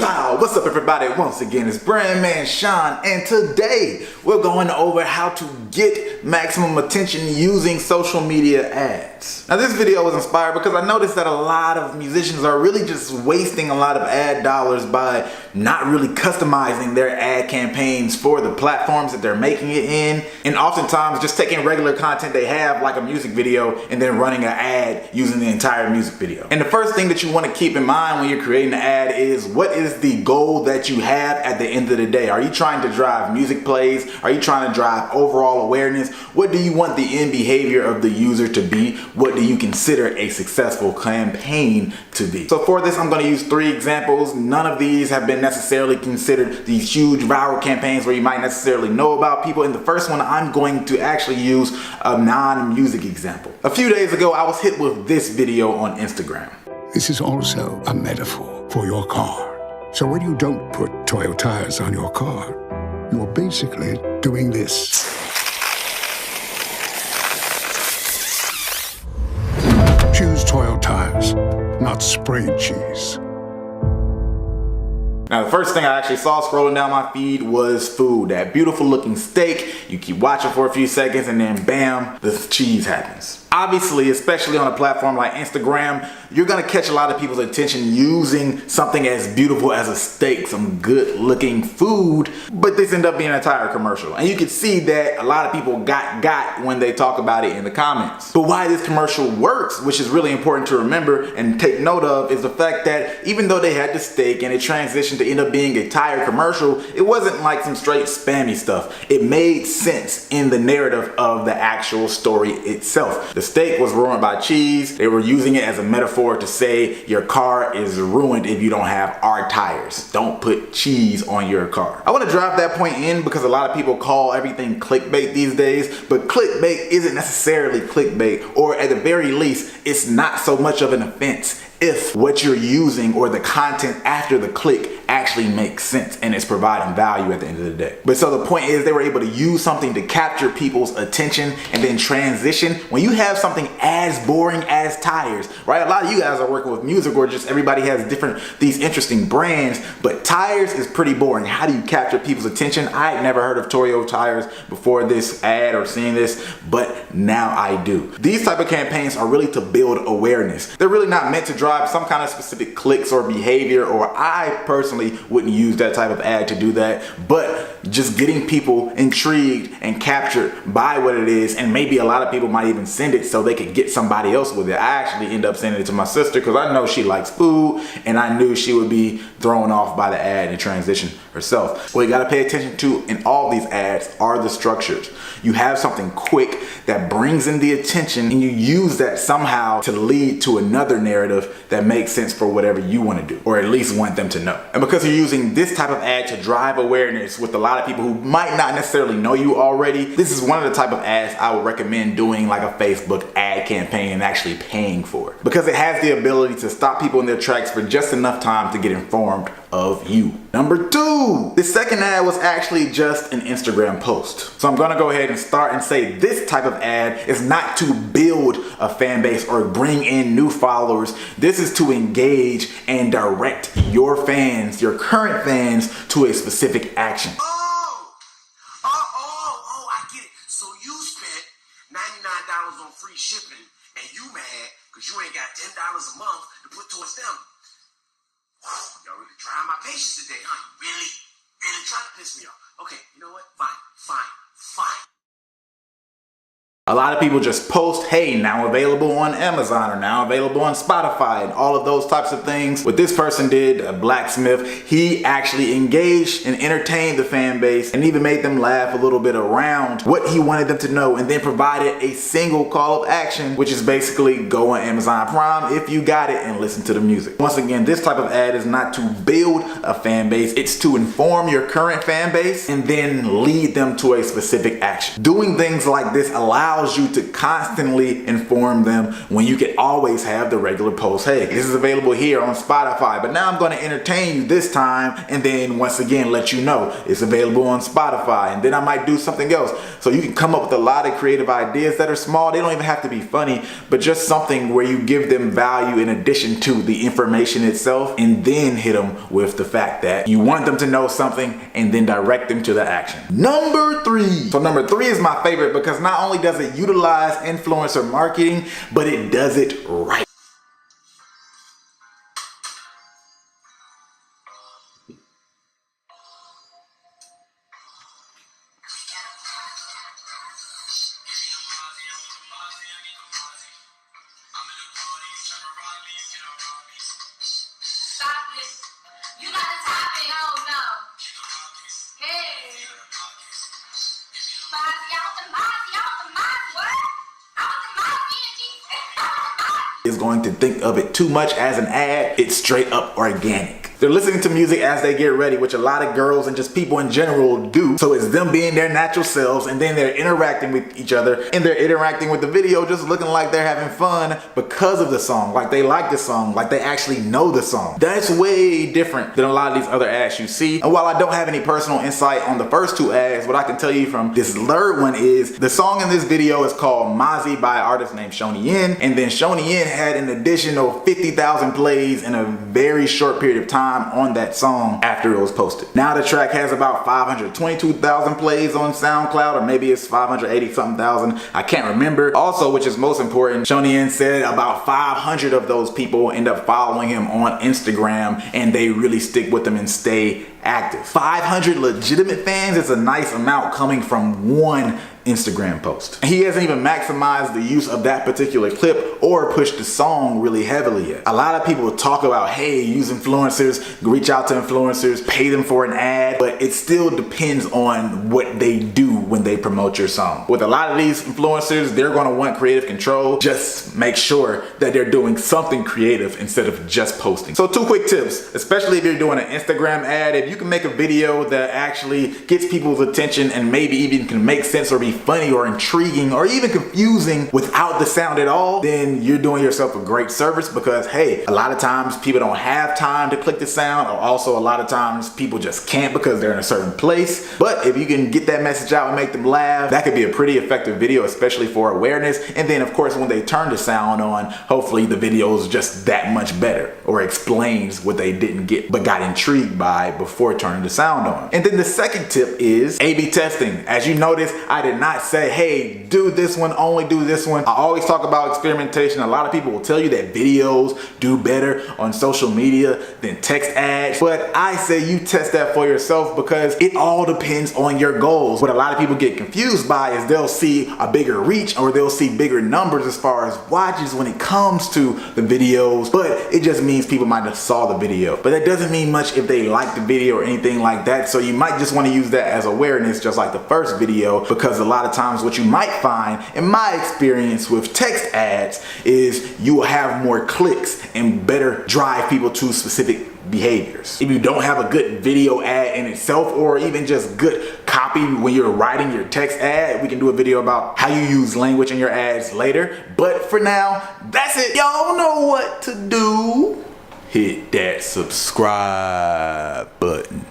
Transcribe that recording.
Pow! What's up, everybody? Once again, it's Brand Man Sean, and today we're going over how to get maximum attention using social media ads. Now, this video was inspired because I noticed that a lot of musicians are really just wasting a lot of ad dollars by not really customizing their ad campaigns for the platforms that they're making it in, and oftentimes just taking regular content they have, like a music video, and then running an ad using the entire music video. And the first thing that you want to keep in mind when you're creating an ad is, what is the goal that you have at the end of the day? Are you trying to drive music plays? Are you trying to drive overall awareness? What do you want the end behavior of the user to be? What do you consider a successful campaign to be? So for this, I'm going to use 3 examples. None of these have been necessarily considered these huge viral campaigns where you might necessarily know about people. In the first one, I'm going to actually use a non-music example. A few days ago, I was hit with this video on Instagram. This is also a metaphor for your car. So when you don't put Toyo tires on your car, you're basically doing this. Choose Toyo tires, not sprayed cheese. Now, the first thing I actually saw scrolling down my feed was food. That beautiful looking steak. You keep watching for a few seconds and then bam, the cheese happens. Obviously, especially on a platform like Instagram, you're gonna catch a lot of people's attention using something as beautiful as a steak, some good looking food, but this ended up being an entire commercial. And you can see that a lot of people got when they talk about it in the comments. But why this commercial works, which is really important to remember and take note of, is the fact that even though they had the steak and it transitioned to end up being a tire commercial, it wasn't like some straight spammy stuff. It made sense in the narrative of the actual story itself. The steak was ruined by cheese. They were using it as a metaphor to say your car is ruined if you don't have our tires. Don't put cheese on your car. I want to drive that point in because a lot of people call everything clickbait these days, but clickbait isn't necessarily clickbait, or at the very least, it's not so much of an offense if what you're using or the content after the click actually makes sense and it's providing value at the end of the day. But so the point is, they were able to use something to capture people's attention and then transition. When you have something as boring as tires, right? A lot of you guys are working with music, or just everybody has these interesting brands, but tires is pretty boring. How do you capture people's attention? I had never heard of Toyo tires before this ad or seeing this, but now I do. These type of campaigns are really to build awareness. They're really not meant to drive some kind of specific clicks or behavior, or I personally wouldn't use that type of ad to do that, but just getting people intrigued and captured by what it is. And maybe a lot of people might even send it so they could get somebody else with it. I actually end up sending it to my sister because I know she likes food and I knew she would be thrown off by the ad and transition herself. What you got to pay attention to in all these ads are the structures. You have something quick that brings in the attention, and you use that somehow to lead to another narrative that makes sense for whatever you want to do, or at least want them to know. And because you're using this type of ad to drive awareness with a lot of people who might not necessarily know you already, this is one of the type of ads I would recommend doing like a Facebook ad campaign and actually paying for it, because it has the ability to stop people in their tracks for just enough time to get informed of you. Number 2, the second ad was actually just an Instagram post. So I'm gonna go ahead and start and say this type of ad is not to build a fan base or bring in new followers. This is to engage and direct your fans, your current fans, to a specific action. I get it. So you spent $99 on free shipping and you mad because you ain't got $10 a month to put towards them. Y'all really trying my patience today, huh? You really trying to piss me off. Okay, you know what? Fine. A lot of people just post, hey, now available on Amazon, or now available on Spotify, and all of those types of things. What this person did, a blacksmith, he actually engaged and entertained the fan base and even made them laugh a little bit around what he wanted them to know, and then provided a single call of action, which is basically go on Amazon Prime if you got it and listen to the music. Once again, this type of ad is not to build a fan base, it's to inform your current fan base and then lead them to a specific action. Doing things like this allows allows you to constantly inform them when you can always have the regular post. Hey, this is available here on Spotify, but now I'm going to entertain you this time, and then once again let you know it's available on Spotify, and then I might do something else. So you can come up with a lot of creative ideas that are small. They don't even have to be funny, but just something where you give them value in addition to the information itself, and then hit them with the fact that you want them to know something and then direct them to the action. Number 3. So number 3 is my favorite because not only does it utilize influencer marketing, but it does it right. You got a topic, oh no. Hey. Mozzie, what? Is going to think of it too much as an ad. It's straight up organic. They're listening to music as they get ready, which a lot of girls and just people in general do. So it's them being their natural selves, and then they're interacting with each other, and they're interacting with the video just looking like they're having fun because of the song, like they like the song, like they actually know the song. That's way different than a lot of these other ads you see. And while I don't have any personal insight on the first 2 ads, what I can tell you from this third one is the song in this video is called Mozzie by an artist named Shoni Yin, and then Shoni Yin had an additional 50,000 plays in a very short period of time on that song after it was posted. Now the track has about 522,000 plays on SoundCloud, or maybe it's 580 something thousand. I can't remember. Also, which is most important, Shoni Yin said about 500 of those people end up following him on Instagram, and they really stick with him and stay active. 500 legitimate fans is a nice amount coming from one Instagram post. He hasn't even maximized the use of that particular clip or pushed the song really heavily yet. A lot of people talk about, hey, use influencers, reach out to influencers, pay them for an ad, but it still depends on what they do when they promote your song. With a lot of these influencers, they're gonna want creative control. Just make sure that they're doing something creative instead of just posting. So 2 quick tips, especially if you're doing an Instagram ad. If you can make a video that actually gets people's attention and maybe even can make sense or be funny or intriguing or even confusing without the sound at all, then you're doing yourself a great service, because hey, a lot of times people don't have time to click the sound, or also a lot of times people just can't because they're in a certain place. But if you can get that message out and make them laugh, that could be a pretty effective video, especially for awareness. And then of course when they turn the sound on, hopefully the video is just that much better or explains what they didn't get but got intrigued by before turning the sound on. And then the second tip is A/B testing. As you notice, I did not say, hey, do this one, only do this one. I always talk about experimentation. A lot of people will tell you that videos do better on social media than text ads, but I say you test that for yourself, because it all depends on your goals. What a lot of people get confused by is they'll see a bigger reach, or they'll see bigger numbers as far as watches when it comes to the videos, but it just means people might have saw the video. But that doesn't mean much if they like the video or anything like that, so you might just want to use that as awareness, just like the first video, because a lot of times what you might find, in my experience with text ads, is you will have more clicks and better drive people to specific behaviors. If you don't have a good video ad in itself, or even just good copy when you're writing your text ad, we can do a video about how you use language in your ads later. But for now, that's it. Y'all know what to do. Hit that subscribe button.